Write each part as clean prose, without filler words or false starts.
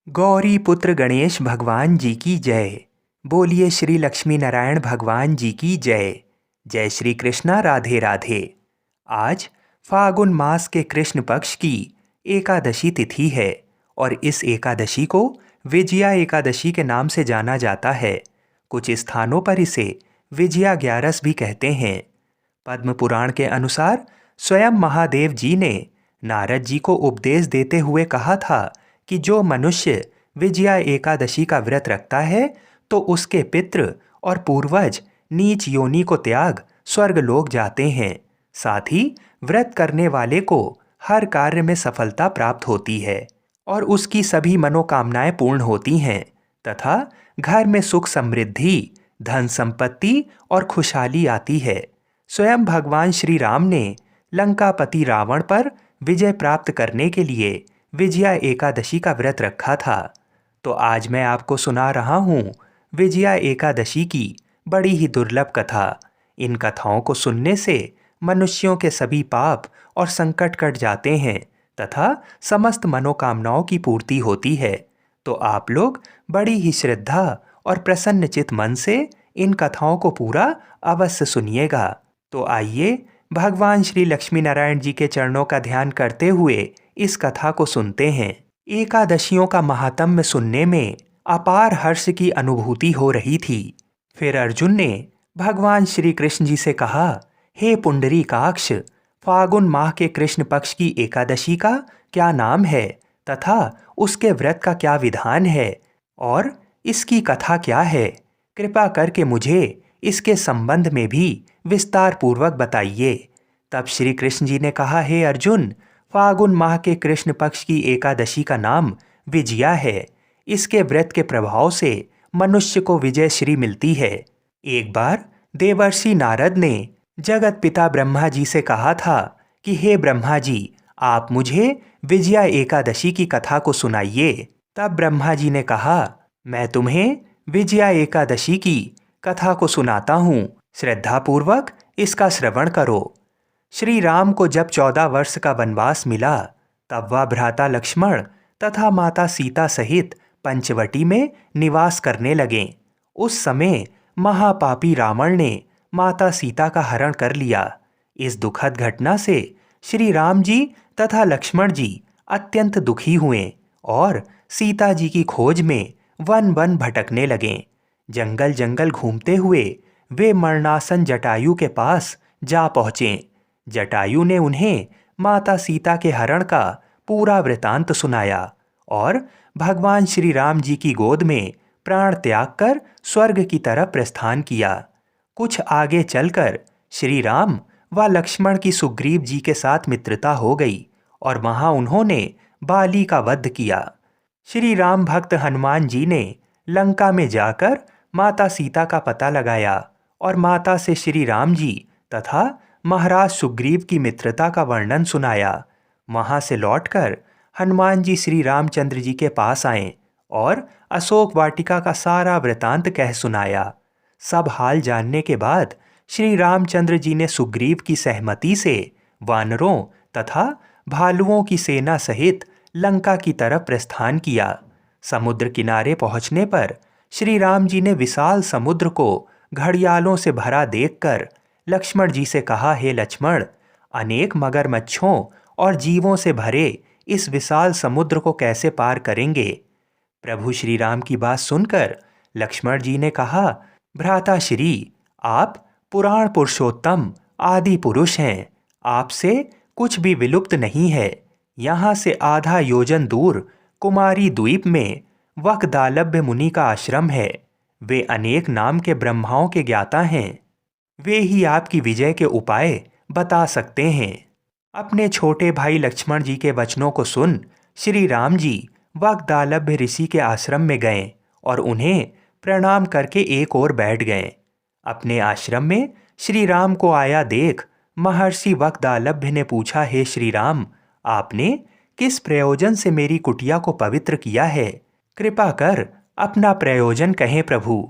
गौरी पुत्र गणेश भगवान जी की जय। बोलिए श्री लक्ष्मी नारायण भगवान जी की जय। जय श्री कृष्णा, राधे राधे। आज फागुन मास के कृष्ण पक्ष की एकादशी तिथि है और इस एकादशी को विजया एकादशी के नाम से जाना जाता है। कुछ स्थानों पर इसे विजया ग्यारस भी कहते हैं। पद्म पुराण के अनुसार स्वयं महादेव जी ने नारद जी को उपदेश देते हुए कहा था कि जो मनुष्य विजया एकादशी का व्रत रखता है तो उसके पितृ और पूर्वज नीच योनि को त्याग स्वर्ग लोक जाते हैं। साथ ही व्रत करने वाले को हर कार्य में सफलता प्राप्त होती है और उसकी सभी मनोकामनाएं पूर्ण होती हैं तथा घर में सुख समृद्धि, धन संपत्ति और खुशहाली आती है। स्वयं भगवान श्री राम ने लंकापति रावण पर विजय प्राप्त करने के लिए विजया एकादशी का व्रत रखा था। तो आज मैं आपको सुना रहा हूँ विजया एकादशी की बड़ी ही दुर्लभ कथा। इन कथाओं को सुनने से मनुष्यों के सभी पाप और संकट कट जाते हैं तथा समस्त मनोकामनाओं की पूर्ति होती है। तो आप लोग बड़ी ही श्रद्धा और प्रसन्नचित मन से इन कथाओं को पूरा अवश्य सुनिएगा। तो आइए भगवान श्री लक्ष्मी नारायण जी के चरणों का ध्यान करते हुए इस कथा को सुनते हैं। एकादशियों का महात्म्य सुनने में अपार हर्ष की अनुभूति हो रही थी। फिर अर्जुन ने भगवान श्री कृष्ण जी से कहा, हे पुंडरीकाक्ष, फागुन माह के कृष्ण पक्ष की एकादशी का क्या नाम है तथा उसके व्रत का क्या विधान है और इसकी कथा क्या है? कृपा करके मुझे इसके संबंध में भी विस्तार पूर्वक बताइए। तब श्री कृष्ण जी ने कहा, हे अर्जुन, फागुन माह के कृष्ण पक्ष की एकादशी का नाम विजया है। इसके व्रत के प्रभाव से मनुष्य को विजय श्री मिलती है। एक बार देवर्षि नारद ने जगत पिता ब्रह्मा जी से कहा था कि हे ब्रह्मा जी, आप मुझे विजया एकादशी की कथा को सुनाइए। तब ब्रह्मा जी ने कहा, मैं तुम्हें विजया एकादशी की कथा को सुनाता हूँ, श्रद्धापूर्वक इसका श्रवण करो। श्री राम को जब 14 वर्ष का वनवास मिला तब वह भ्राता लक्ष्मण तथा माता सीता सहित पंचवटी में निवास करने लगे। उस समय महापापी रावण ने माता सीता का हरण कर लिया। इस दुखद घटना से श्री राम जी तथा लक्ष्मण जी अत्यंत दुखी हुए और सीता जी की खोज में वन वन भटकने लगे। जंगल जंगल घूमते हुए वे मरणासन जटायु के पास जा पहुँचे। जटायु ने उन्हें माता सीता के हरण का पूरा वृतांत सुनाया और भगवान श्री राम जी की गोद में प्राण त्याग कर स्वर्ग की तरफ प्रस्थान किया। कुछ आगे चलकर श्री राम व लक्ष्मण की सुग्रीव जी के साथ मित्रता हो गई और वहां उन्होंने बाली का वध किया। श्री राम भक्त हनुमान जी ने लंका में जाकर माता सीता का पता लगाया और माता से श्री राम जी तथा महाराज सुग्रीव की मित्रता का वर्णन सुनाया। वहां से लौटकर हनुमान जी श्री रामचंद्र जी के पास आए और अशोक वाटिका का सारा वृतांत कह सुनाया। सब हाल जानने के बाद श्री रामचंद्र जी ने सुग्रीव की सहमति से वानरों तथा भालुओं की सेना सहित लंका की तरफ प्रस्थान किया। समुद्र किनारे पहुंचने पर श्री राम जी ने विशाल समुद्र को घड़ियालों से भरा देखकर लक्ष्मण जी से कहा, हे लक्ष्मण, अनेक मगरमच्छों और जीवों से भरे इस विशाल समुद्र को कैसे पार करेंगे? प्रभु श्री राम की बात सुनकर लक्ष्मण जी ने कहा, भ्राता श्री, आप पुराण पुरुषोत्तम आदि पुरुष हैं। आपसे कुछ भी विलुप्त नहीं है। यहाँ से आधा योजन दूर कुमारी द्वीप में वकदालभ्य मुनि का आश्रम है। वे अनेक नाम के ब्रह्माओं के ज्ञाता हैं। वे ही आपकी विजय के उपाय बता सकते हैं। अपने छोटे भाई लक्ष्मण जी के वचनों को सुन श्री राम जी वाग्दालभ्य ऋषि के आश्रम में गए और उन्हें प्रणाम करके एक ओर बैठ गए। अपने आश्रम में श्री राम को आया देख महर्षि वाग्दालभ्य ने पूछा, हे श्री राम, आपने किस प्रयोजन से मेरी कुटिया को पवित्र किया है? कृपा कर अपना प्रयोजन कहें प्रभु।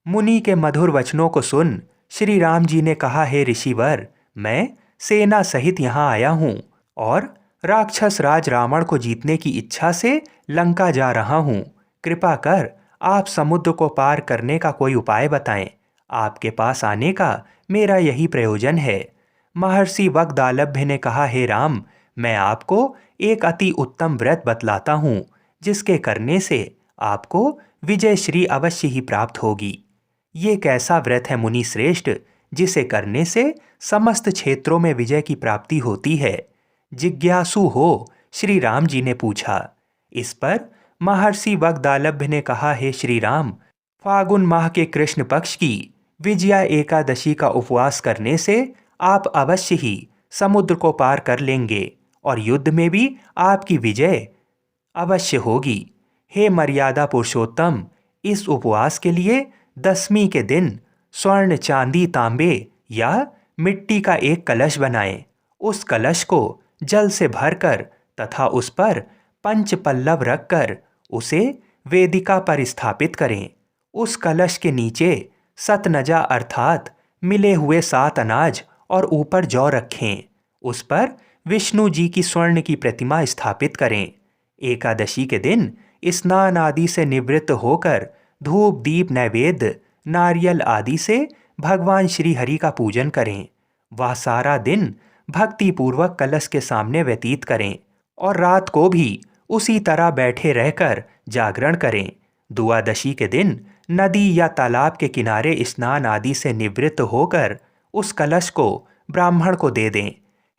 मुनि के मधुर वचनों को सुन श्री राम जी ने कहा, हे ऋषिवर, मैं सेना सहित यहाँ आया हूँ और राक्षस राज रावण को जीतने की इच्छा से लंका जा रहा हूँ। कृपा कर आप समुद्र को पार करने का कोई उपाय बताएं। आपके पास आने का मेरा यही प्रयोजन है। महर्षि वग्दालभ्य ने कहा, हे राम, मैं आपको एक अति उत्तम व्रत बतलाता हूँ, जिसके करने से आपको विजय श्री अवश्य ही प्राप्त होगी। ये कैसा व्रत है मुनि श्रेष्ठ, जिसे करने से समस्त क्षेत्रों में विजय की प्राप्ति होती है? जिज्ञासु हो श्री राम जी ने पूछा। इस पर महर्षि वग्दालभ्य ने कहा, हे श्री राम, फागुन माह के कृष्ण पक्ष की विजया एकादशी का उपवास करने से आप अवश्य ही समुद्र को पार कर लेंगे और युद्ध में भी आपकी विजय अवश्य होगी। हे मर्यादा पुरुषोत्तम, इस उपवास के लिए दसवीं के दिन स्वर्ण, चांदी, तांबे या मिट्टी का एक कलश बनाएं। उस कलश को जल से भरकर तथा उस पर पंच पल्लव रखकर उसे वेदिका पर स्थापित करें। उस कलश के नीचे सतनजा अर्थात मिले हुए 7 अनाज और ऊपर जौ रखें। उस पर विष्णु जी की स्वर्ण की प्रतिमा स्थापित करें। एकादशी के दिन स्नान आदि से निवृत्त होकर धूप, दीप, नैवेद्य, नारियल आदि से भगवान श्री हरि का पूजन करें। वह सारा दिन भक्ति पूर्वक कलश के सामने व्यतीत करें और रात को भी उसी तरह बैठे रहकर जागरण करें। द्वादशी के दिन नदी या तालाब के किनारे स्नान आदि से निवृत्त होकर उस कलश को ब्राह्मण को दे दें।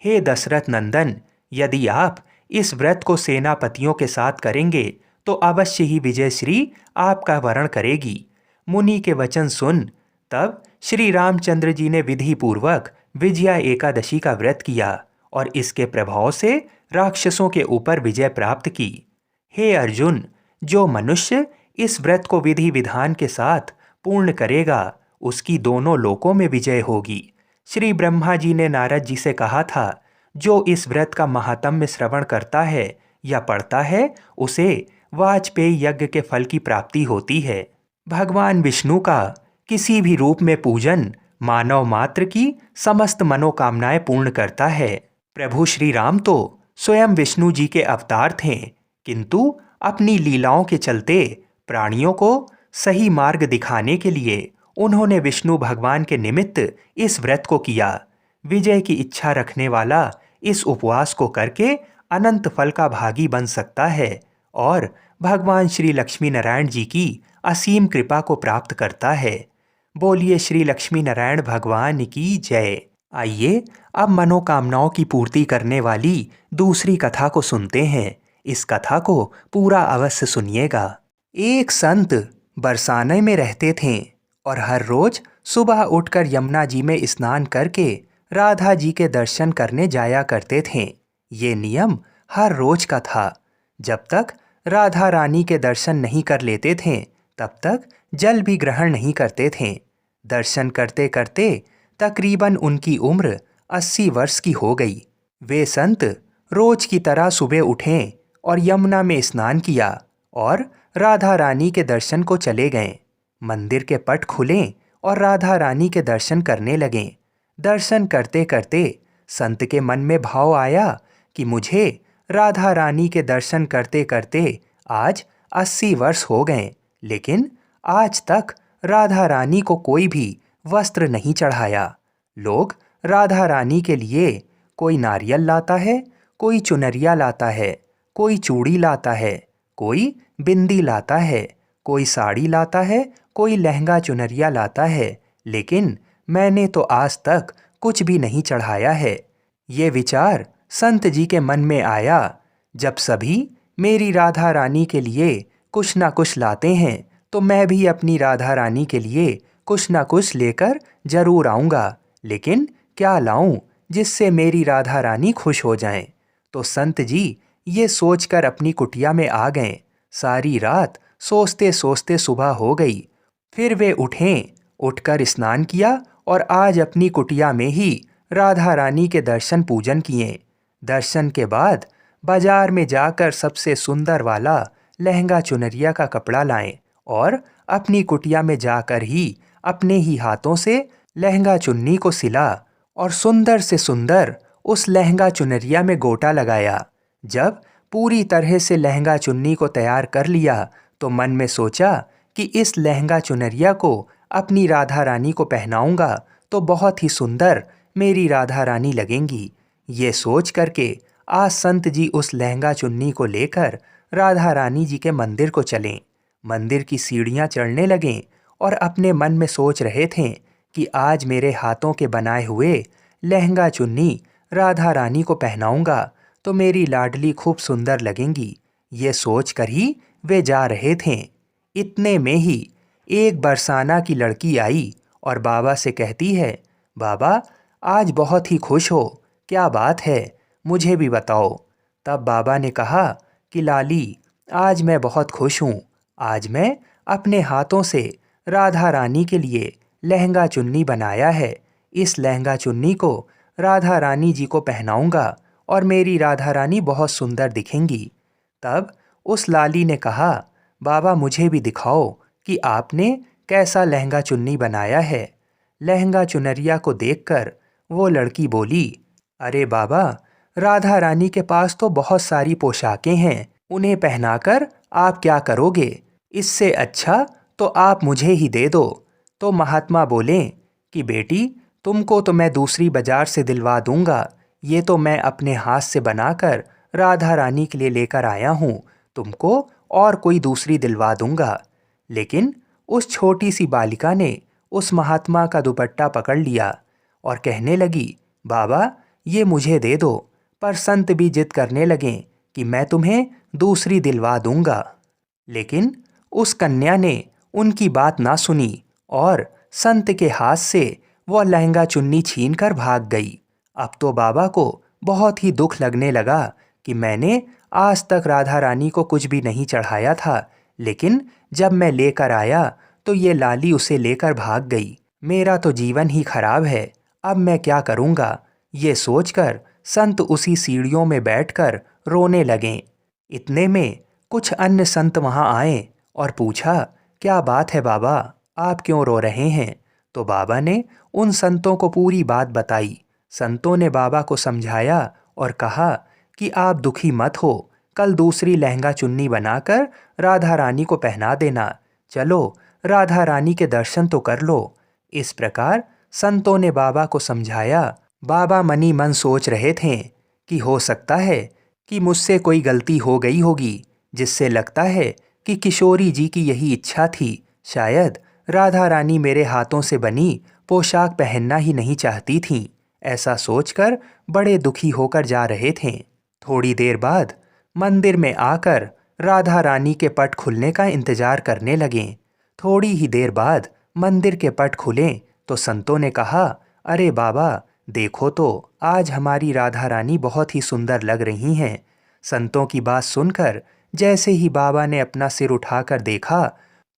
हे दशरथ नंदन, यदि आप इस व्रत को सेनापतियों के साथ करेंगे तो अवश्य ही विजयश्री आपका वरण करेगी। मुनि के वचन सुन तब श्री रामचंद्र जी ने विधि पूर्वक विजया एकादशी का व्रत किया और इसके प्रभाव से राक्षसों के ऊपर विजय प्राप्त की। हे अर्जुन, जो मनुष्य इस व्रत को विधि विधान के साथ पूर्ण करेगा उसकी दोनों लोकों में विजय होगी। श्री ब्रह्मा जी ने नारद जी से कहा था, जो इस व्रत का महात्म्य श्रवण करता है या पढ़ता है उसे वाजपेयी यज्ञ के फल की प्राप्ति होती है। भगवान विष्णु का किसी भी रूप में पूजन मानव मात्र की समस्त मनोकामनाएं पूर्ण करता है। प्रभु श्री राम तो स्वयं विष्णु जी के अवतार थे, किंतु अपनी लीलाओं के चलते प्राणियों को सही मार्ग दिखाने के लिए उन्होंने विष्णु भगवान के निमित्त इस व्रत को किया। विजय की इच्छा रखने वाला इस उपवास को करके अनंत फल का भागी बन सकता है और भगवान श्री लक्ष्मी नारायण जी की असीम कृपा को प्राप्त करता है। बोलिए श्री लक्ष्मी नारायण भगवान की जय। आइए अब मनोकामनाओं की पूर्ति करने वाली दूसरी कथा को सुनते हैं। इस कथा को पूरा अवश्य सुनिएगा। एक संत बरसाने में रहते थे और हर रोज सुबह उठकर यमुना जी में स्नान करके राधा जी के दर्शन करने जाया करते थे। ये नियम हर रोज का था। जब तक राधा रानी के दर्शन नहीं कर लेते थे तब तक जल भी ग्रहण नहीं करते थे। दर्शन करते करते तकरीबन उनकी उम्र 80 वर्ष की हो गई। वे संत रोज की तरह सुबह उठे और यमुना में स्नान किया और राधा रानी के दर्शन को चले गए। मंदिर के पट खुले और राधा रानी के दर्शन करने लगे। दर्शन करते करते संत के मन में भाव आया कि मुझे राधा रानी के दर्शन करते करते आज 80 वर्ष हो गए, लेकिन आज तक राधा रानी को कोई भी वस्त्र नहीं चढ़ाया। लोग राधा रानी के लिए कोई नारियल लाता है, कोई चुनरिया लाता है, कोई चूड़ी लाता है, कोई बिंदी लाता है, कोई साड़ी लाता है, कोई लहंगा चुनरिया लाता है, लेकिन मैंने तो आज तक कुछ भी नहीं चढ़ाया है। ये विचार संत जी के मन में आया, जब सभी मेरी राधा रानी के लिए कुछ ना कुछ लाते हैं तो मैं भी अपनी राधा रानी के लिए कुछ ना कुछ लेकर जरूर आऊँगा, लेकिन क्या लाऊं जिससे मेरी राधा रानी खुश हो जाएं। तो संत जी ये सोचकर अपनी कुटिया में आ गए। सारी रात सोचते सोचते सुबह हो गई। फिर वे उठकर स्नान किया और आज अपनी कुटिया में ही राधा रानी के दर्शन पूजन किए। दर्शन के बाद बाजार में जाकर सबसे सुंदर वाला लहंगा चुनरिया का कपड़ा लाएं और अपनी कुटिया में जाकर ही अपने ही हाथों से लहंगा चुन्नी को सिला और सुंदर से सुंदर उस लहंगा चुनरिया में गोटा लगाया। जब पूरी तरह से लहंगा चुन्नी को तैयार कर लिया तो मन में सोचा कि इस लहंगा चुनरिया को अपनी राधा रानी को पहनाऊंगा तो बहुत ही सुंदर मेरी राधा रानी लगेंगी। ये सोच करके आज संत जी उस लहंगा चुन्नी को लेकर राधा रानी जी के मंदिर को चलें। मंदिर की सीढ़ियां चढ़ने लगें और अपने मन में सोच रहे थे कि आज मेरे हाथों के बनाए हुए लहंगा चुन्नी राधा रानी को पहनाऊंगा तो मेरी लाडली खूब सुंदर लगेंगी। ये सोच कर ही वे जा रहे थे। इतने में ही एक बरसाना की लड़की आई और बाबा से कहती है, बाबा आज बहुत ही खुश हो, क्या बात है, मुझे भी बताओ। तब बाबा ने कहा कि लाली, आज मैं बहुत खुश हूँ। आज मैं अपने हाथों से राधा रानी के लिए लहंगा चुन्नी बनाया है। इस लहंगा चुन्नी को राधा रानी जी को पहनाऊंगा और मेरी राधा रानी बहुत सुंदर दिखेंगी। तब उस लाली ने कहा, बाबा मुझे भी दिखाओ कि आपने कैसा लहंगा चुन्नी बनाया है। लहंगा चुनरिया को देखकर वो लड़की बोली, अरे बाबा, राधा रानी के पास तो बहुत सारी पोशाकें हैं, उन्हें पहनाकर आप क्या करोगे? इससे अच्छा तो आप मुझे ही दे दो। तो महात्मा बोले कि बेटी, तुमको तो मैं दूसरी बाजार से दिलवा दूंगा, ये तो मैं अपने हाथ से बनाकर राधा रानी के लिए लेकर आया हूँ, तुमको और कोई दूसरी दिलवा दूंगा। लेकिन उस छोटी सी बालिका ने उस महात्मा का दुपट्टा पकड़ लिया और कहने लगी, बाबा ये मुझे दे दो। पर संत भी जिद करने लगे कि मैं तुम्हें दूसरी दिलवा दूंगा। लेकिन उस कन्या ने उनकी बात ना सुनी और संत के हाथ से वह लहंगा चुन्नी छीनकर भाग गई। अब तो बाबा को बहुत ही दुख लगने लगा कि मैंने आज तक राधा रानी को कुछ भी नहीं चढ़ाया था, लेकिन जब मैं लेकर आया तो ये लाली उसे लेकर भाग गई। मेरा तो जीवन ही खराब है, अब मैं क्या करूँगा? ये सोचकर संत उसी सीढ़ियों में बैठकर रोने लगे। इतने में कुछ अन्य संत वहाँ आए और पूछा, क्या बात है बाबा, आप क्यों रो रहे हैं? तो बाबा ने उन संतों को पूरी बात बताई। संतों ने बाबा को समझाया और कहा कि आप दुखी मत हो, कल दूसरी लहंगा चुन्नी बनाकर राधा रानी को पहना देना। चलो राधा रानी के दर्शन तो कर लो। इस प्रकार संतों ने बाबा को समझाया। बाबा मनी मन सोच रहे थे कि हो सकता है कि मुझसे कोई गलती हो गई होगी, जिससे लगता है कि किशोरी जी की यही इच्छा थी। शायद राधा रानी मेरे हाथों से बनी पोशाक पहनना ही नहीं चाहती थीं। ऐसा सोचकर बड़े दुखी होकर जा रहे थे। थोड़ी देर बाद मंदिर में आकर राधा रानी के पट खुलने का इंतजार करने लगे। थोड़ी ही देर बाद मंदिर के पट खुले तो संतों ने कहा, अरे बाबा देखो तो, आज हमारी राधा रानी बहुत ही सुंदर लग रही हैं। संतों की बात सुनकर जैसे ही बाबा ने अपना सिर उठाकर देखा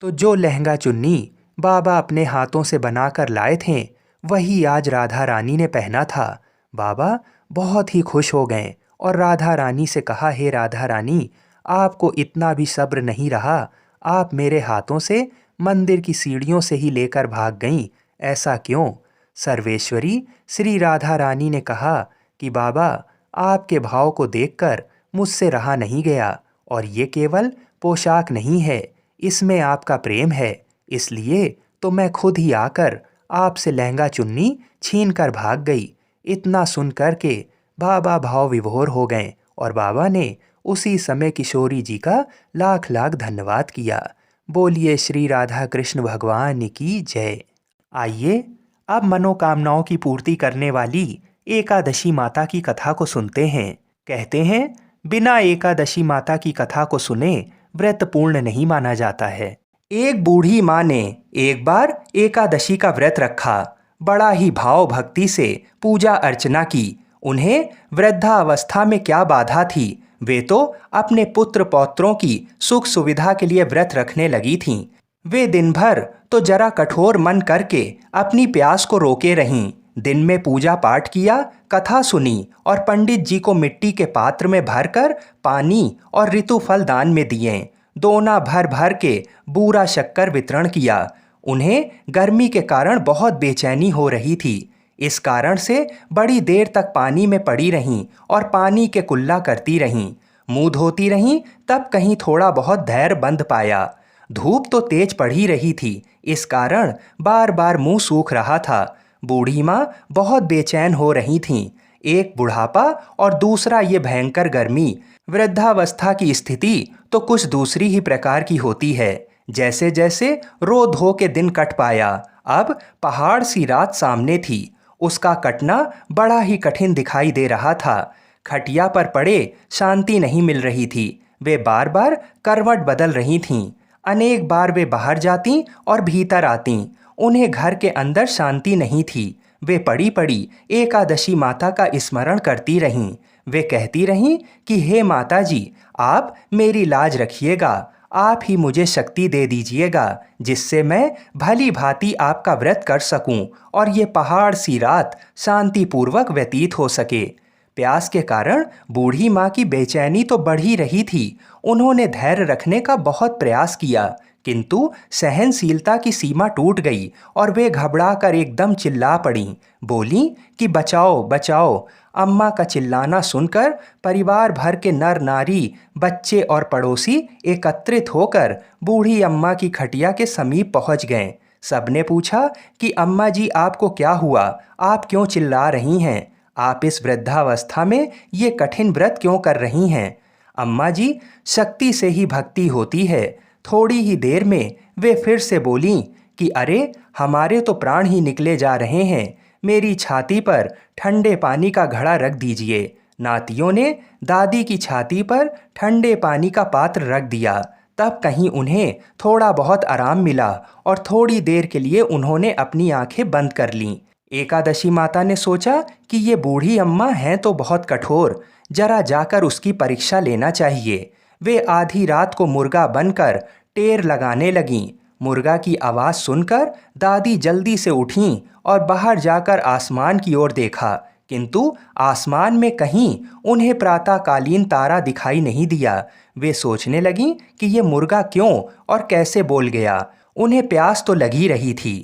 तो जो लहंगा चुन्नी बाबा अपने हाथों से बनाकर लाए थे वही आज राधा रानी ने पहना था। बाबा बहुत ही खुश हो गए और राधा रानी से कहा, हे राधा रानी, आपको इतना भी सब्र नहीं रहा, आप मेरे हाथों से मंदिर की सीढ़ियों से ही लेकर भाग गईं, ऐसा क्यों? सर्वेश्वरी श्री राधा रानी ने कहा कि बाबा, आपके भाव को देखकर मुझसे रहा नहीं गया और ये केवल पोशाक नहीं है, इसमें आपका प्रेम है, इसलिए तो मैं खुद ही आकर आपसे लहंगा चुन्नी छीन कर भाग गई। इतना सुन कर के बाबा भाव विभोर हो गए और बाबा ने उसी समय किशोरी जी का लाख लाख धन्यवाद किया। बोलिए श्री राधा कृष्ण भगवान की जय। आइए अब मनोकामनाओं की पूर्ति करने वाली एकादशी माता की कथा को सुनते हैं। कहते हैं, बिना एकादशी माता की कथा को सुने व्रत पूर्ण नहीं माना जाता है। एक बूढ़ी माँ ने एक बार एकादशी का व्रत रखा। बड़ा ही भाव भक्ति से पूजा अर्चना की। उन्हें वृद्धावस्था में क्या बाधा थी, वे तो अपने पुत्र पौत्रों की सुख सुविधा के लिए व्रत रखने लगी थीं। वे दिन भर तो जरा कठोर मन करके अपनी प्यास को रोके रहीं। दिन में पूजा पाठ किया, कथा सुनी और पंडित जी को मिट्टी के पात्र में भरकर पानी और ऋतु फल दान में दिए। दोना भर भर के बूरा शक्कर वितरण किया। उन्हें गर्मी के कारण बहुत बेचैनी हो रही थी। इस कारण से बड़ी देर तक पानी में पड़ी रहीं और पानी के कुल्ला करती रहीं। मुंह धोती रहीं, तब कहीं थोड़ा बहुत धैर्य बंध पाया। धूप तो तेज पड़ ही रही थी, इस कारण बार बार मुंह सूख रहा था। बूढ़ी माँ बहुत बेचैन हो रही थीं। एक बुढ़ापा और दूसरा ये भयंकर गर्मी। वृद्धावस्था की स्थिति तो कुछ दूसरी ही प्रकार की होती है। जैसे जैसे रो धो के दिन कट पाया, अब पहाड़ सी रात सामने थी। उसका कटना बड़ा ही कठिन दिखाई दे रहा था। खटिया पर पड़े शांति नहीं मिल रही थी। वे बार बार करवट बदल रही थीं। अनेक बार वे बाहर जातीं और भीतर आतीं। उन्हें घर के अंदर शांति नहीं थी। वे पड़ी पड़ी एकादशी माता का स्मरण करती रहीं। वे कहती रहीं कि हे माता जी, आप मेरी लाज रखिएगा, आप ही मुझे शक्ति दे दीजिएगा, जिससे मैं भली भांति आपका व्रत कर सकूं और ये पहाड़ सी रात शांतिपूर्वक व्यतीत हो सके। प्यास के कारण बूढ़ी माँ की बेचैनी तो बढ़ ही रही थी। उन्होंने धैर्य रखने का बहुत प्रयास किया, किंतु सहनशीलता की सीमा टूट गई और वे घबराकर एकदम चिल्ला पड़ीं। बोलीं कि बचाओ बचाओ। अम्मा का चिल्लाना सुनकर परिवार भर के नर नारी, बच्चे और पड़ोसी एकत्रित होकर बूढ़ी अम्मा की खटिया के समीप पहुंच गए। सबने पूछा कि अम्मा जी, आपको क्या हुआ? आप क्यों चिल्ला रही हैं? आप इस वृद्धावस्था में ये कठिन व्रत क्यों कर रही हैं? अम्मा जी, शक्ति से ही भक्ति होती है। थोड़ी ही देर में वे फिर से बोलीं कि अरे, हमारे तो प्राण ही निकले जा रहे हैं। मेरी छाती पर ठंडे पानी का घड़ा रख दीजिए। नातियों ने दादी की छाती पर ठंडे पानी का पात्र रख दिया। तब कहीं उन्हें थोड़ा बहुत आराम मिला और थोड़ी देर के लिए उन्होंने अपनी आंखें बंद कर लीं। एकादशी माता ने सोचा कि ये बूढ़ी अम्मा हैं तो बहुत कठोर, जरा जाकर उसकी परीक्षा लेना चाहिए। वे आधी रात को मुर्गा बनकर टेर लगाने लगीं। मुर्गा की आवाज़ सुनकर दादी जल्दी से उठीं और बाहर जाकर आसमान की ओर देखा, किंतु आसमान में कहीं उन्हें प्रातःकालीन तारा दिखाई नहीं दिया। वे सोचने लगीं कि ये मुर्गा क्यों और कैसे बोल गया। उन्हें प्यास तो लगी रही थी।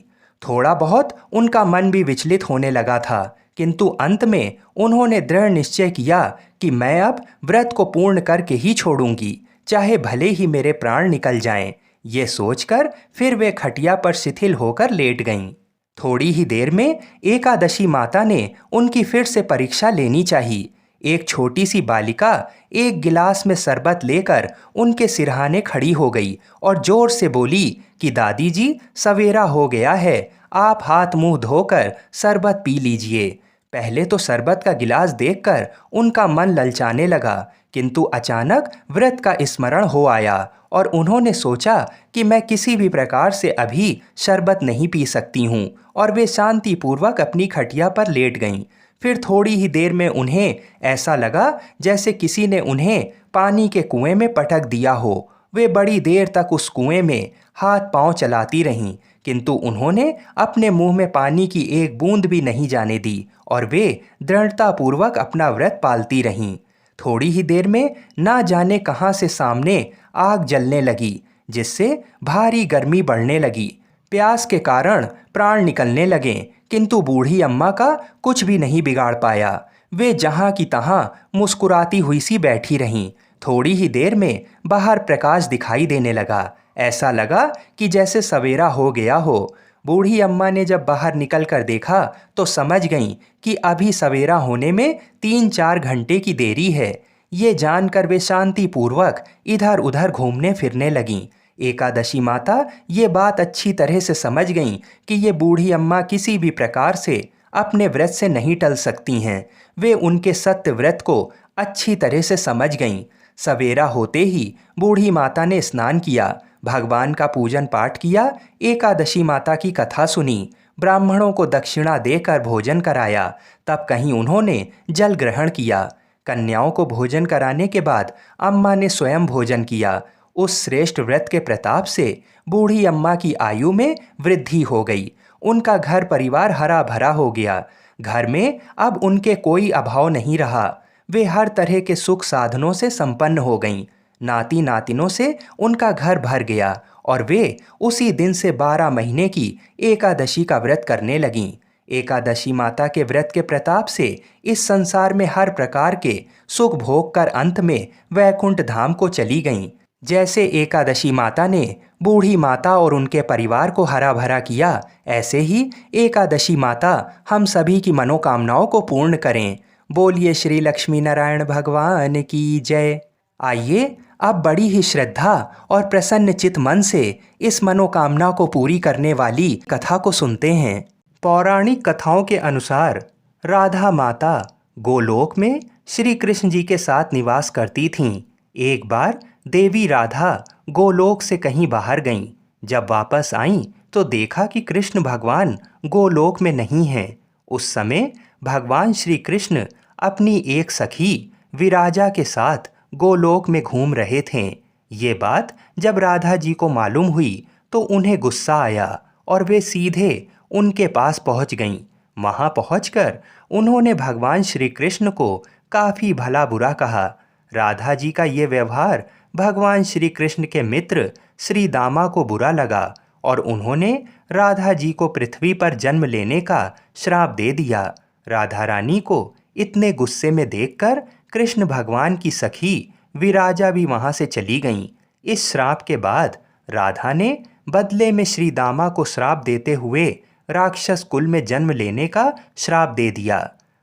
थोड़ा बहुत उनका मन भी विचलित होने लगा था, किंतु अंत में उन्होंने दृढ़ निश्चय किया कि मैं अब व्रत को पूर्ण करके ही छोड़ूंगी, चाहे भले ही मेरे प्राण निकल जाएं। ये सोचकर फिर वे खटिया पर शिथिल होकर लेट गईं। थोड़ी ही देर में एकादशी माता ने उनकी फिर से परीक्षा लेनी चाहिए। एक छोटी सी बालिका एक गिलास में शरबत लेकर उनके सिरहाने खड़ी हो गई और जोर से बोली कि दादी जी, सवेरा हो गया है, आप हाथ मुंह धोकर शरबत पी लीजिए। पहले तो शरबत का गिलास देखकर उनका मन ललचाने लगा, किंतु अचानक व्रत का स्मरण हो आया और उन्होंने सोचा कि मैं किसी भी प्रकार से अभी शरबत नहीं पी सकती हूँ, और वे शांतिपूर्वक अपनी खटिया पर लेट गईं। फिर थोड़ी ही देर में उन्हें ऐसा लगा जैसे किसी ने उन्हें पानी के कुएं में पटक दिया हो। वे बड़ी देर तक उस कुएं में हाथ पांव चलाती रहीं, किंतु उन्होंने अपने मुंह में पानी की एक बूंद भी नहीं जाने दी और वे दृढ़तापूर्वक अपना व्रत पालती रहीं। थोड़ी ही देर में ना जाने कहाँ से सामने आग जलने लगी, जिससे भारी गर्मी बढ़ने लगी। प्यास के कारण प्राण निकलने लगे, किंतु बूढ़ी अम्मा का कुछ भी नहीं बिगाड़ पाया। वे जहाँ की तहाँ मुस्कुराती हुई सी बैठी रहीं। थोड़ी ही देर में बाहर प्रकाश दिखाई देने लगा। ऐसा लगा कि जैसे सवेरा हो गया हो। बूढ़ी अम्मा ने जब बाहर निकल कर देखा तो समझ गईं कि अभी सवेरा होने में 3-4 घंटे की देरी है। ये जानकर वे शांतिपूर्वक इधर उधर घूमने फिरने लगीं। एकादशी माता ये बात अच्छी तरह से समझ गईं कि ये बूढ़ी अम्मा किसी भी प्रकार से अपने व्रत से नहीं टल सकती हैं। वे उनके सत्य व्रत को अच्छी तरह से समझ गईं। सवेरा होते ही बूढ़ी माता ने स्नान किया, भगवान का पूजन पाठ किया, एकादशी माता की कथा सुनी, ब्राह्मणों को दक्षिणा देकर भोजन कराया। तब कहीं उन्होंने जल ग्रहण किया। कन्याओं को भोजन कराने के बाद अम्मा ने स्वयं भोजन किया। उस श्रेष्ठ व्रत के प्रताप से बूढ़ी अम्मा की आयु में वृद्धि हो गई। उनका घर परिवार हरा भरा हो गया। घर में अब उनके कोई अभाव नहीं रहा। वे हर तरह के सुख साधनों से संपन्न हो गईं। नाती नातिनों से उनका घर भर गया और वे उसी दिन से 12 महीने की एकादशी का व्रत करने लगीं। एकादशी माता के व्रत के प्रताप से इस संसार में हर प्रकार के सुख भोग कर अंत में वैकुंठ धाम को चली गईं। जैसे एकादशी माता ने बूढ़ी माता और उनके परिवार को हरा भरा किया, ऐसे ही एकादशी माता हम सभी की मनोकामनाओं को पूर्ण करें। बोलिए श्री लक्ष्मी नारायण भगवान की जय। आइए अब बड़ी ही श्रद्धा और प्रसन्न चित मन से इस मनोकामना को पूरी करने वाली कथा को सुनते हैं। पौराणिक कथाओं के अनुसार राधा माता गोलोक में श्री कृष्ण जी के साथ निवास करती थीं। एक बार देवी राधा गोलोक से कहीं बाहर गईं। जब वापस आईं तो देखा कि कृष्ण भगवान गोलोक में नहीं हैं। उस समय भगवान श्री कृष्ण अपनी एक सखी विराजा के साथ गोलोक में घूम रहे थे। ये बात जब राधा जी को मालूम हुई तो उन्हें गुस्सा आया और वे सीधे उनके पास पहुंच गईं। वहां पहुंचकर उन्होंने भगवान श्री कृष्ण को काफ़ी भला बुरा कहा। राधा जी का ये व्यवहार भगवान श्री कृष्ण के मित्र श्री दामा को बुरा लगा और उन्होंने राधा जी को पृथ्वी पर जन्म लेने का श्राप दे दिया। राधा रानी को इतने गुस्से में देखकर कृष्ण भगवान की सखी विराजा भी वहां से चली गईं। इस श्राप के बाद राधा ने बदले में श्री दामा को श्राप देते हुए राक्षस कुल में जन्म लेने का श्राप दे दिया।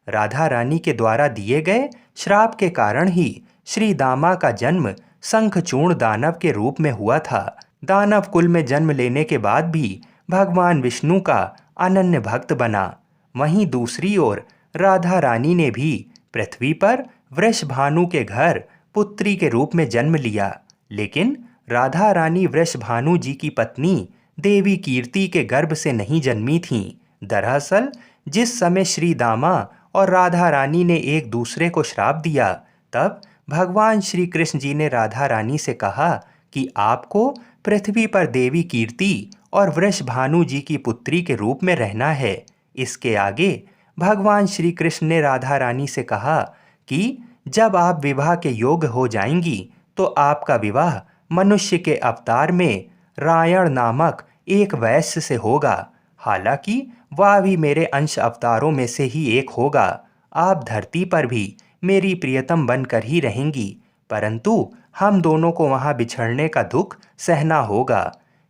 राधा रानी के द्वारा दिए गए श्राप के कारण ही श्री दामा का जन्म शंखचूर्ण दानव के रूप में हुआ था। दानव कुल में जन्म लेने के बाद भी भगवान विष्णु का अनन्य भक्त बना। वहीं दूसरी ओर राधा रानी ने भी पृथ्वी पर वृषभानु के घर पुत्री के रूप में जन्म लिया। लेकिन राधा रानी वृषभानु जी की पत्नी देवी कीर्ति के गर्भ से नहीं जन्मी थीं। दरअसल जिस समय श्री दामा और राधा रानी ने एक दूसरे को श्राप दिया, तब भगवान श्री कृष्ण जी ने राधा रानी से कहा कि आपको पृथ्वी पर देवी कीर्ति और वृषभानु जी की पुत्री के रूप में रहना है। इसके आगे भगवान श्री कृष्ण ने राधा रानी से कहा कि जब आप विवाह के योग्य हो जाएंगी तो आपका विवाह मनुष्य के अवतार में रायण नामक एक वैश्य से होगा। हालांकि वह भी मेरे अंश अवतारों में से ही एक होगा। आप धरती पर भी मेरी प्रियतम बनकर ही रहेंगी, परंतु हम दोनों को वहां बिछड़ने का दुख सहना होगा।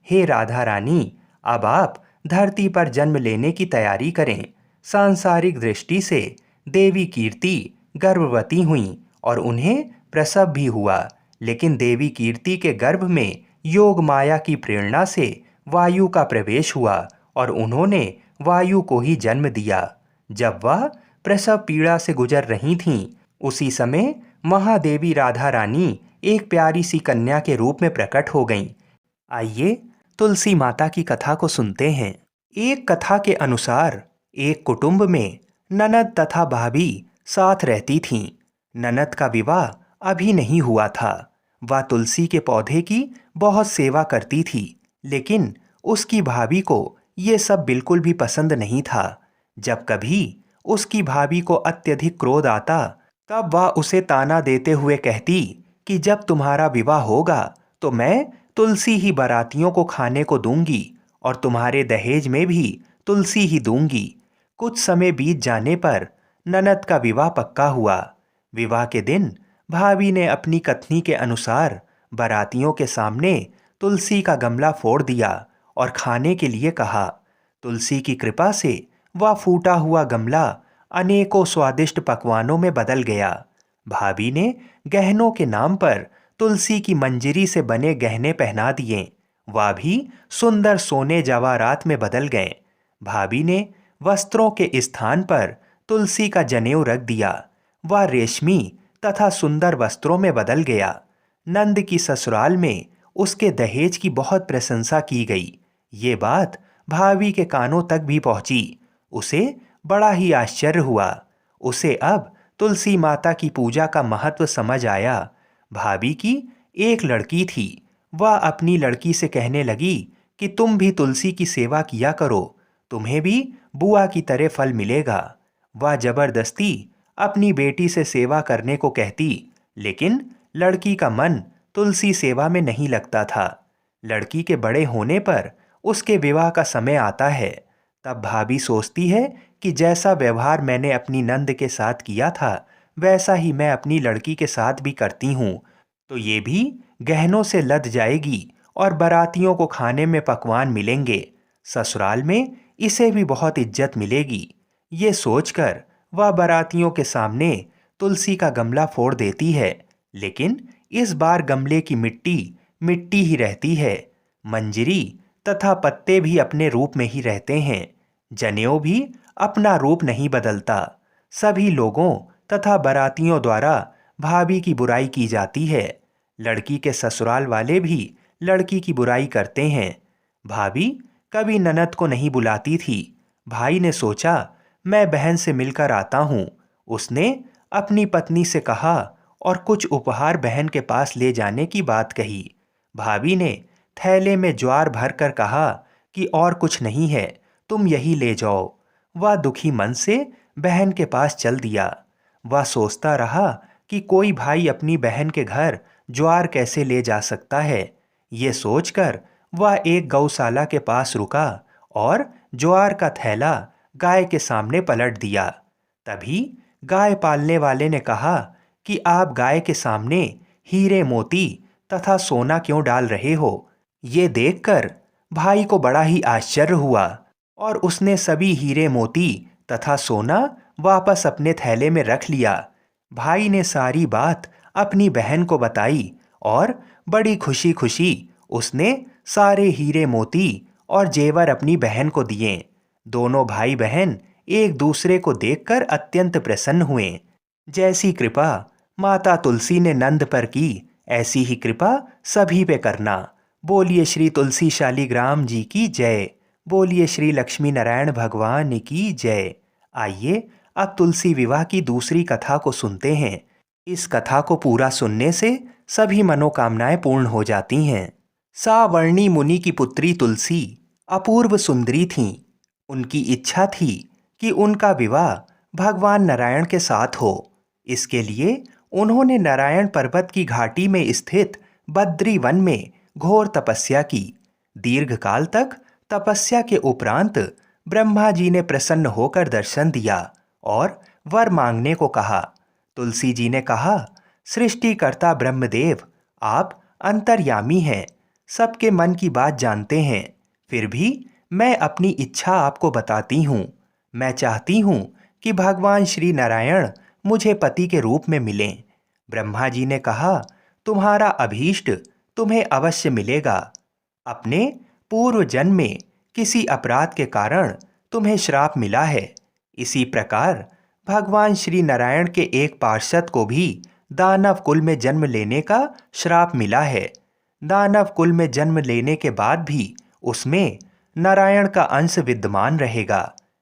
हे राधा रानी, अब आप धरती पर जन्म लेने की तैयारी करें। सांसारिक दृष्टि से देवी कीर्ति गर्भवती हुईं और उन्हें प्रसव भी हुआ, लेकिन देवी कीर्ति के गर्भ में योग माया की प्रेरणा से वायु का प्रवेश हुआ और उन्होंने वायु को ही जन्म दिया। जब वह प्रसव पीड़ा से गुजर रही थीं, उसी समय महादेवी राधा रानी एक प्यारी सी कन्या के रूप में प्रकट हो गईं। आइए तुलसी माता की कथा को सुनते हैं। एक कथा के अनुसार एक कुटुंब में ननद तथा भाभी साथ रहती थीं। ननद का विवाह अभी नहीं हुआ था। वह तुलसी के पौधे की बहुत सेवा करती थी, लेकिन उसकी भाभी को ये सब बिल्कुल भी पसंद नहीं था। जब कभी उसकी भाभी को अत्यधिक क्रोध आता, तब वह उसे ताना देते हुए कहती कि जब तुम्हारा विवाह होगा तो मैं तुलसी ही बारातियों को खाने को दूंगी और तुम्हारे दहेज में भी तुलसी ही दूंगी। कुछ समय बीत जाने पर ननद का विवाह पक्का हुआ। विवाह के दिन भाभी ने अपनी कथनी के अनुसार बारातियों के सामने तुलसी का गमला फोड़ दिया और खाने के लिए कहा। तुलसी की कृपा से वह फूटा हुआ गमला अनेकों स्वादिष्ट पकवानों में बदल गया। भाभी ने गहनों के नाम पर तुलसी की मंजरी से बने गहने पहना दिए। वह भी सुंदर सोने जवाहरात में बदल गए। भाभी ने वस्त्रों के स्थान पर तुलसी का जनेऊ रख दिया। वह रेशमी तथा सुंदर वस्त्रों में बदल गया। नंद की ससुराल में उसके दहेज की बहुत प्रशंसा की गई। ये बात भाभी के कानों तक भी पहुंची। उसे बड़ा ही आश्चर्य हुआ। उसे अब तुलसी माता की पूजा का महत्व समझ आया। भाभी की एक लड़की थी। वह अपनी लड़की से कहने लगी कि तुम भी तुलसी की सेवा किया करो, तुम्हें भी बुआ की तरह फल मिलेगा। वह जबरदस्ती अपनी बेटी से सेवा करने को कहती, लेकिन लड़की का मन तुलसी सेवा में नहीं लगता था। लड़की के बड़े होने पर उसके विवाह का समय आता है। तब भाभी सोचती है कि जैसा व्यवहार मैंने अपनी नंद के साथ किया था वैसा ही मैं अपनी लड़की के साथ भी करती हूँ, तो ये भी गहनों से लद जाएगी और बारातियों को खाने में पकवान मिलेंगे। ससुराल में इसे भी बहुत इज्जत मिलेगी। ये सोचकर वह बारातियों के सामने तुलसी का गमला फोड़ देती है, लेकिन इस बार गमले की मिट्टी मिट्टी ही रहती है। मंजरी तथा पत्ते भी अपने रूप में ही रहते हैं। जनेऊ भी अपना रूप नहीं बदलता। सभी लोगों तथा बारातियों द्वारा भाभी की बुराई की जाती है। लड़की के ससुराल वाले भी लड़की की बुराई करते हैं। भाभी कभी ननद को नहीं बुलाती थी। भाई ने सोचा मैं बहन से मिलकर आता हूँ। उसने अपनी पत्नी से कहा और कुछ उपहार बहन के पास ले जाने की बात कही। भाभी ने थैले में ज्वार भर कर कहा कि और कुछ नहीं है, तुम यही ले जाओ। वह दुखी मन से बहन के पास चल दिया। वह सोचता रहा कि कोई भाई अपनी बहन के घर ज्वार कैसे ले जा सकता है। ये सोचकर वह एक गौशाला के पास रुका और ज्वार का थैला गाय के सामने पलट दिया। तभी गाय पालने वाले ने कहा कि आप गाय के सामने हीरे मोती तथा सोना क्यों डाल रहे हो। ये देखकर भाई को बड़ा ही आश्चर्य हुआ और उसने सभी हीरे मोती तथा सोना वापस अपने थैले में रख लिया। भाई ने सारी बात अपनी बहन को बताई और बड़ी खुशी खुशी उसने सारे हीरे मोती और जेवर अपनी बहन को दिए। दोनों भाई बहन एक दूसरे को देखकर अत्यंत प्रसन्न हुए। जैसी कृपा माता तुलसी ने नंद पर की, ऐसी ही कृपा सभी पे करना। बोलिए श्री तुलसी शालीग्राम जी की जय। बोलिए श्री लक्ष्मी नारायण भगवान की जय। आइए अब तुलसी विवाह की दूसरी कथा को सुनते हैं। इस कथा को पूरा सुनने से सभी मनोकामनाएं पूर्ण हो जाती हैं। सावर्णी मुनि की पुत्री तुलसी अपूर्व सुंदरी थीं। उनकी इच्छा थी कि उनका विवाह भगवान नारायण के साथ हो। इसके लिए उन्होंने नारायण पर्वत की घाटी में स्थित बद्री वन में घोर तपस्या की। दीर्घकाल तक तपस्या के उपरांत ब्रह्मा जी ने प्रसन्न होकर दर्शन दिया और वर मांगने को कहा। तुलसी जी ने कहा, सृष्टिकर्ता ब्रह्मदेव, आप अंतर्यामी हैं, सबके मन की बात जानते हैं। फिर भी मैं अपनी इच्छा आपको बताती हूँ। मैं चाहती हूँ कि भगवान श्री नारायण मुझे पति के रूप में मिलें। ब्रह्मा जी ने कहा, तुम्हारा अभीष्ट तुम्हें अवश्य मिलेगा। अपने पूर्व जन्म में किसी अपराध के कारण तुम्हें श्राप मिला है। इसी प्रकार भगवान श्री नारायण के एक पार्षद को भी दानव कुल में जन्म लेने का श्राप मिला है। दानव कुल में जन्म लेने के बाद भी उसमें नारायण का अंश विद्यमान रहेगा।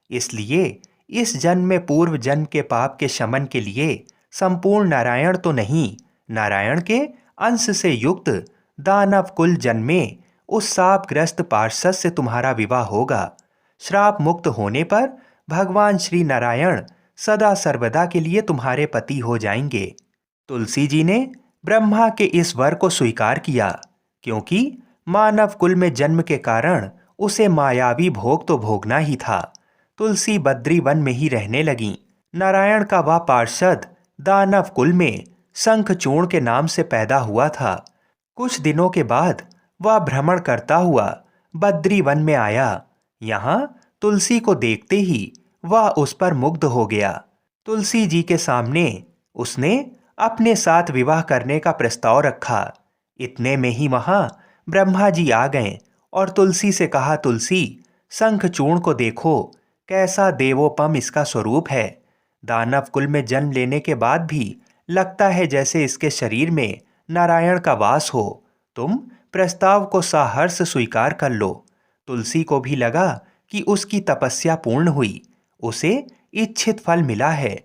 इसलिए इस जन्म में पूर्व जन्म के पाप के शमन के लिए संपूर्ण नारायण तो नहीं, नारायण के अंश से युक्त दानव कुल जन्म में उस शापग्रस्त पार्षद से तुम्हारा विवाह होगा। श्राप मुक्त होने पर भगवान श्री नारायण सदा सर्वदा के लिए तुम्हारे पति हो जाएंगे। तुलसी जी ने ब्रह्मा के इस वर को स्वीकार किया, क्योंकि मानव कुल में जन्म के कारण उसे मायावी भोग तो भोगना ही था। तुलसी बद्री वन में ही रहने लगी। नारायण का वह पार्षद दानव कुल में शंखचूर्ण के नाम से पैदा हुआ था। कुछ दिनों के बाद वह भ्रमण करता हुआ बद्री वन में आया। यहाँ तुलसी को देखते ही वह उस पर मुग्ध हो गया। तुलसी जी के सामने उसने अपने साथ विवाह करने का प्रस्ताव रखा। इतने में ही वहां ब्रह्मा जी आ गए और तुलसी से कहा, तुलसी, शंखचूर्ण को देखो, कैसा देवोपम इसका स्वरूप है। दानव कुल में जन्म लेने के बाद भी लगता है जैसे इसके शरीर में नारायण का वास हो। तुम प्रस्ताव को साहर्ष स्वीकार कर लो। तुलसी को भी लगा कि उसकी तपस्या पूर्ण हुई, उसे इच्छित फल मिला है।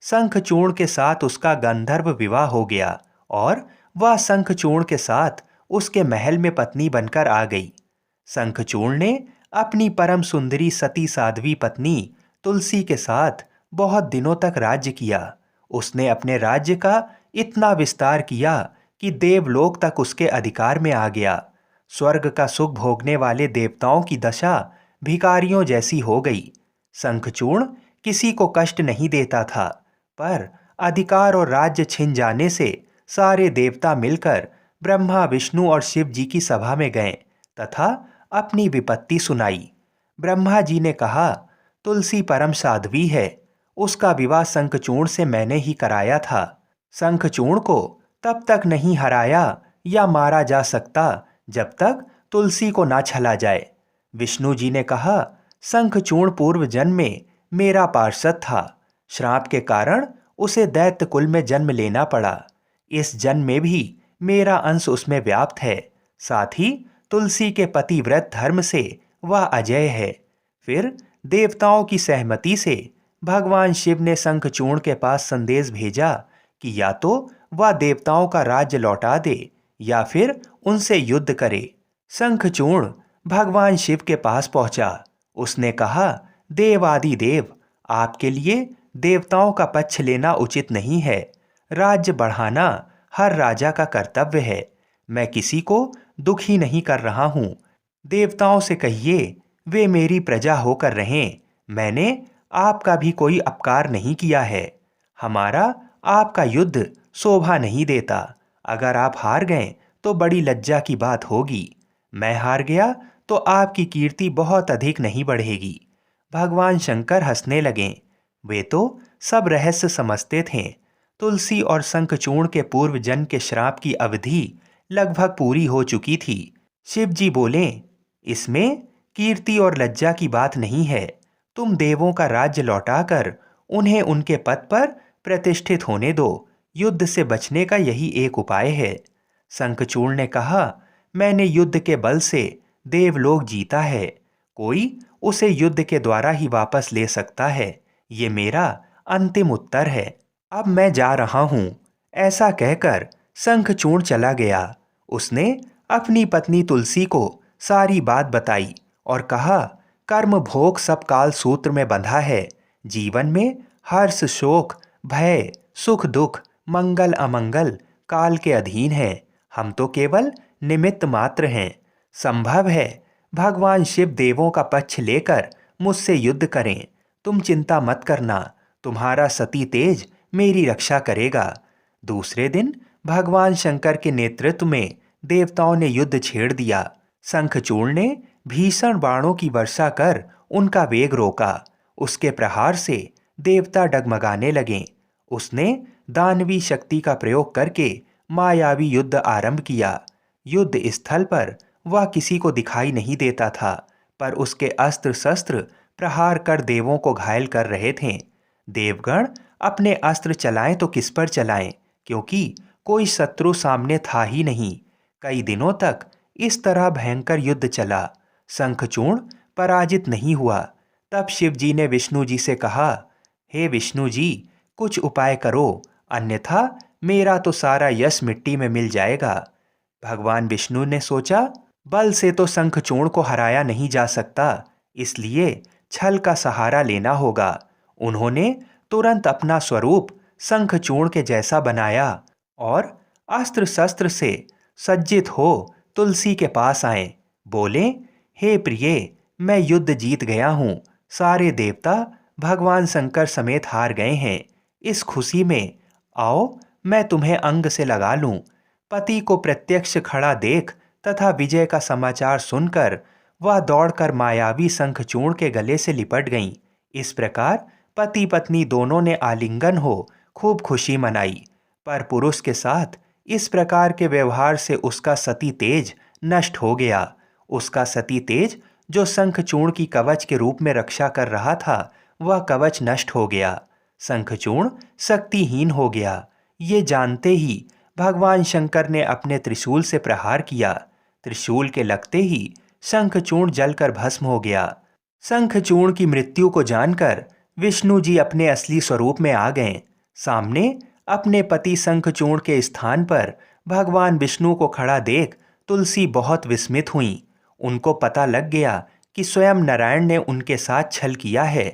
शंखचूर्ण के साथ उसका गंधर्व विवाह हो गया और वह शंखचूर्ण के साथ उसके महल में पत्नी बनकर आ गई। शंखचूर्ण ने अपनी परम सुंदरी सती साध्वी पत्नी तुलसी के साथ बहुत दिनों तक राज्य किया। उसने अपने राज्य का इतना विस्तार किया कि देवलोक तक उसके अधिकार में आ गया। स्वर्ग का सुख भोगने वाले देवताओं की दशा भिखारियों जैसी हो गई। शंखचूर्ण किसी को कष्ट नहीं देता था, पर अधिकार और राज्य छिन जाने से सारे देवता मिलकर ब्रह्मा, विष्णु और शिव जी की सभा में गए तथा अपनी विपत्ति सुनाई। ब्रह्मा जी ने कहा, तुलसी परम साध्वी है, उसका विवाह शंखचूर्ण से मैंने ही कराया था। शंखचूर्ण को तब तक नहीं हराया या मारा जा सकता जब तक तुलसी को ना छला जाए। विष्णु जी ने कहा, शंखचूर्ण पूर्व जन्म में मेरा पार्षद था। श्राप के कारण उसे दैत्य कुल में जन्म लेना पड़ा। इस जन्म में भी मेरा अंश उसमें व्याप्त है। साथ ही तुलसी के पतिव्रत धर्म से वह अजय है। फिर देवताओं की सहमति से भगवान शिव ने शंखचूर्ण के पास संदेश भेजा कि या तो वह देवताओं का राज्य लौटा दे या फिर उनसे युद्ध करे। शंखचूर्ण भगवान शिव के पास पहुंचा। उसने कहा, देवादिदेव, आपके लिए देवताओं का पक्ष लेना उचित नहीं है। राज्य बढ़ाना हर राजा का कर्तव्य है। मैं किसी को दुखी नहीं कर रहा हूं। देवताओं से कहिए वे मेरी प्रजा होकर रहें। मैंने आपका भी कोई अपकार नहीं किया है। हमारा आपका युद्ध शोभा नहीं देता। अगर आप हार गए तो बड़ी लज्जा की बात होगी। मैं हार गया तो आपकी कीर्ति बहुत अधिक नहीं बढ़ेगी। भगवान शंकर हंसने लगे। वे तो सब रहस्य समझते थे। तुलसी और शंखचूर्ण के पूर्व जन्म के श्राप की अवधि लगभग पूरी हो चुकी थी। शिव जी बोले, इसमें कीर्ति और लज्जा की बात नहीं है। तुम देवों का राज्य लौटाकर उन्हें उनके पद पर प्रतिष्ठित होने दो। युद्ध से बचने का यही एक उपाय है। शंखचूर्ण ने कहा, मैंने युद्ध के बल से देवलोक जीता है। कोई उसे युद्ध के द्वारा ही वापस ले सकता है। ये मेरा अंतिम उत्तर है। अब मैं जा रहा हूं। ऐसा कहकर शंखचूर्ण चला गया। उसने अपनी पत्नी तुलसी को सारी बात बताई और कहा, कर्म भोग सब काल सूत्र में बंधा है। जीवन में हर्ष, शोक, भय, सुख, दुख, मंगल, अमंगल काल के अधीन है। हम तो केवल निमित्त मात्र हैं। संभव है भगवान शिव देवों का पक्ष लेकर मुझसे युद्ध करें। तुम चिंता मत करना, तुम्हारा सती तेज मेरी रक्षा करेगा। दूसरे दिन भगवान शंकर के नेतृत्व में देवताओं ने युद्ध छेड़ दिया। शंखचूर्ण ने भीषण बाणों की वर्षा कर उनका वेग रोका। उसके प्रहार से देवता डगमगाने लगे। उसने दानवी शक्ति का प्रयोग करके मायावी युद्ध आरंभ किया। युद्ध स्थल पर वह किसी को दिखाई नहीं देता था, पर उसके अस्त्र शस्त्र प्रहार कर देवों को घायल कर रहे थे। देवगण अपने अस्त्र चलाएं तो किस पर चलाएं, क्योंकि कोई शत्रु सामने था ही नहीं। कई दिनों तक इस तरह भयंकर युद्ध चला। शंखचूर्ण पराजित नहीं हुआ। तब शिव जी ने विष्णु जी से कहा, हे विष्णु जी, कुछ उपाय करो, अन्यथा मेरा तो सारा यश मिट्टी में मिल जाएगा। भगवान विष्णु ने सोचा, बल से तो शंखचूर्ण को हराया नहीं जा सकता, इसलिए छल का सहारा लेना होगा। उन्होंने तुरंत अपना स्वरूप शंखचूर्ण के जैसा बनाया और अस्त्र शस्त्र से सज्जित हो तुलसी के पास आए। बोले, हे प्रिय, मैं युद्ध जीत गया हूँ। सारे देवता भगवान शंकर समेत हार गए हैं। इस खुशी में आओ मैं तुम्हें अंग से लगा लूं। पति को प्रत्यक्ष खड़ा देख तथा विजय का समाचार सुनकर वह दौड़कर मायावी शंखचूर्ण के गले से लिपट गईं। इस प्रकार पति पत्नी दोनों ने आलिंगन हो खूब खुशी मनाई। पर पुरुष के साथ इस प्रकार के व्यवहार से उसका सती तेज नष्ट हो गया। उसका सती तेज जो शंखचूर्ण की कवच के रूप में रक्षा कर रहा था, वह कवच नष्ट हो गया। शंखचूर्ण शक्तिहीन हो गया। ये जानते ही भगवान शंकर ने अपने त्रिशूल से प्रहार किया। त्रिशूल के लगते ही शंखचूर्ण जलकर भस्म हो गया। शंखचूर्ण की मृत्यु को जानकर विष्णु जी अपने असली स्वरूप में आ गए। सामने अपने पति शंखचूर्ण के स्थान पर भगवान विष्णु को खड़ा देख तुलसी बहुत विस्मित हुई। उनको पता लग गया कि स्वयं नारायण ने उनके साथ छल किया है।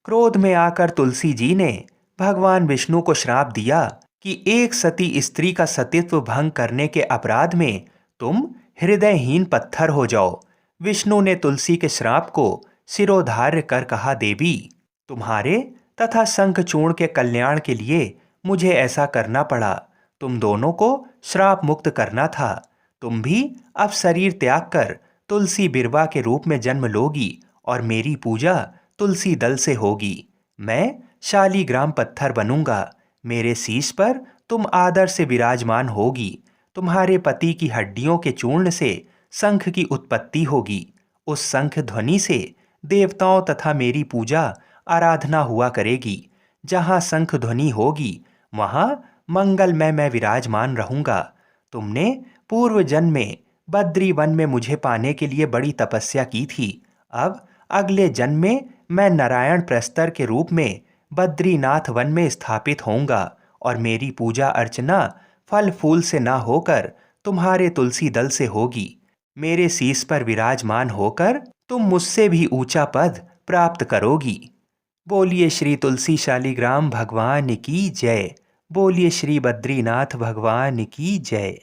क्रोध में आकर तुलसी जी ने भगवान विष्णु को श्राप दिया कि एक सती स्त्री का सतीत्व भंग करने के अपराध में तुम हृदयहीन पत्थर हो जाओ। विष्णु ने तुलसी के श्राप को सिरोधार्य कर कहा, देवी तुम्हारे तथा शंखचूर्ण के कल्याण के लिए मुझे ऐसा करना पड़ा। तुम दोनों को श्राप मुक्त करना था। तुम भी अब शरीर त्याग कर तुलसी बिरवा के रूप में जन्म लोगी और मेरी पूजा तुलसी दल से होगी। मैं शालीग्राम पत्थर बनूंगा। मेरे शीश पर तुम आदर से विराजमान होगी। तुम्हारे पति की हड्डियों के चूर्ण से शंख की उत्पत्ति होगी। उस शंख ध्वनि से देवताओं तथा मेरी पूजा आराधना हुआ करेगी। जहाँ शंख ध्वनि होगी वहाँ मंगलमय मैं विराजमान रहूंगा। तुमने पूर्व जन्म में बद्री वन में मुझे पाने के लिए बड़ी तपस्या की थी। अब अगले जन्म में मैं नारायण प्रस्तर के रूप में बद्रीनाथ वन में स्थापित होऊंगा और मेरी पूजा अर्चना फल फूल से ना होकर तुम्हारे तुलसी दल से होगी। मेरे शीश पर विराजमान होकर तुम मुझसे भी ऊंचा पद प्राप्त करोगी। बोलिए श्री तुलसी शालीग्राम भगवान की जय। बोलिए श्री बद्रीनाथ भगवान की जय।